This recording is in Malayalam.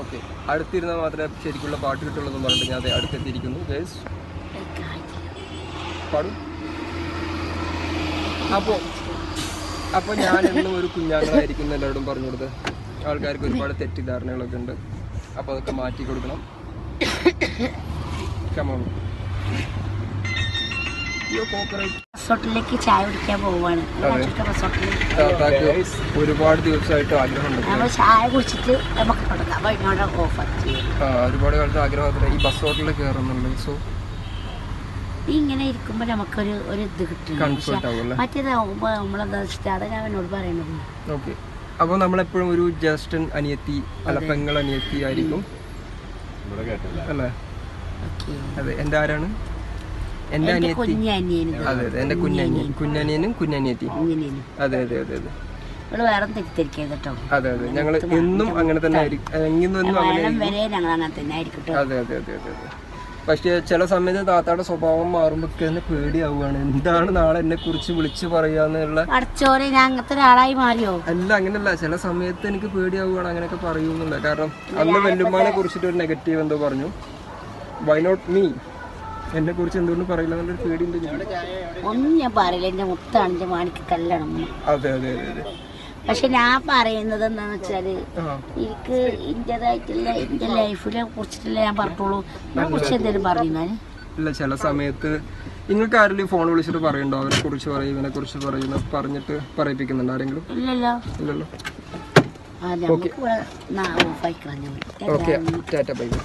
ഓക്കെ അടുത്തിരുന്നാൽ മാത്രമേ ശരിക്കുള്ള പാട്ട് കിട്ടുള്ളൂ എന്ന് പറഞ്ഞിട്ട് ഞാൻ അതെ അടുത്തെത്തിയിരിക്കുന്നു ഗൈസ് പാടും. അപ്പോൾ ഞാൻ എന്നും ഒരു കുഞ്ഞാങ്ങളായിരിക്കും എല്ലാവരോടും പറഞ്ഞു കൊടുത്ത്. ആൾക്കാർക്ക് ഒരുപാട് തെറ്റിദ്ധാരണകളൊക്കെ ഉണ്ട്, അപ്പോൾ അതൊക്കെ മാറ്റി കൊടുക്കണം. റിസോർട്ടിലേക്ക് ചായ കുടിക്കാൻ പോവാണ്. ഒരുപാട് ദിവസമായിട്ട് ആഗ്രഹമുണ്ട് ചായ കുടിച്ചിട്ട് നമുക്ക് തുടങ്ങാം. ഒരുപാട് കാലത്ത് ആഗ്രഹം ഈ ബസ് ഹോട്ടലിൽ കയറുന്നുണ്ട്. സോ ഇങ്ങനെ ഇരിക്കുമ്പോ നമുക്കൊരു ഇത് കിട്ടും. മറ്റേതാവുമ്പോ നമ്മളെന്താ വെച്ചിട്ട് അതാ ഞാൻ എന്നോട് പറയണത്. ഓക്കെ, അപ്പോൾ നമ്മളെപ്പോഴും ഒരു ജ്യേഷ്ഠൻ അനിയത്തി അല്ല പെങ്ങൾ അനിയത്തി ആയിരിക്കും അല്ലേ? അതെ, എൻ്റെ ആരാണ്? എൻ്റെ അനിയത്തി. അതെ അതെ, എൻ്റെ കുഞ്ഞനിയനും കുഞ്ഞനിയത്തിയും. അതെ അതെ അതെ അതെ. വേറെ തെറ്റിദ്ധരിക്കരുത് കേട്ടോ. അതെ അതെ, ഞങ്ങൾ എന്നും അങ്ങനെ തന്നെ ആയിരിക്കും. അതെ അതെ അതെ അതെ അതെ. പക്ഷേ ചില സമയത്ത് താത്താടെ സ്വഭാവം മാറുമ്പോ തന്നെ പേടിയാവുകയാണ്. എന്താണ് നാളെ എന്നെ കുറിച്ച് വിളിച്ചു പറയാന്നുള്ള. അങ്ങനത്തെ ഒരാളായി മാറിയോ? അല്ല, അങ്ങനെയല്ല. ചില സമയത്ത് എനിക്ക് പേടിയാവുകയാണ് അങ്ങനെയൊക്കെ പറയുന്നില്ല. കാരണം അന്ന് വല്യമ്മാനെ കുറിച്ചിട്ട് ഒരു നെഗറ്റീവ് എന്തോ പറഞ്ഞു. Why not me? എന്നെ കുറിച്ച് എന്തുകൊണ്ട് പറയില്ല എന്നുള്ളൊരു പേടിയുണ്ട്. ഒന്നും ഞാൻ പറയില്ല. എന്റെ മുത്താണ്, എന്റെ മാണിക്ക് കല്യാണം. അതെ അതെ അതെ അതെ. പക്ഷെ ഞാൻ പറയുന്നത് എന്താന്ന് വെച്ചാല് എനിക്ക് ഇന്റേതായിട്ടുള്ള എന്റെ ലൈഫിനെ കുറിച്ചിട്ടില്ല ഞാൻ പറഞ്ഞോളൂ. ഇതിനെ കുറിച്ച് എന്തെങ്കിലും പറയുന്നാല് ഇല്ല. ചില സമയത്ത് നിങ്ങൾക്ക് ആരെങ്കിലും ഫോൺ വിളിച്ചിട്ട് പറയണ്ടോ അവരെ കുറിച്ച് പറയും ഇവനെ കുറിച്ച് പറയുന്ന പറഞ്ഞിട്ട് പറയിപ്പിക്കുന്നുണ്ടോ ആരെങ്കിലും? ഇല്ലല്ലോ ഇല്ലല്ലോ. Okay, Tata bye bye.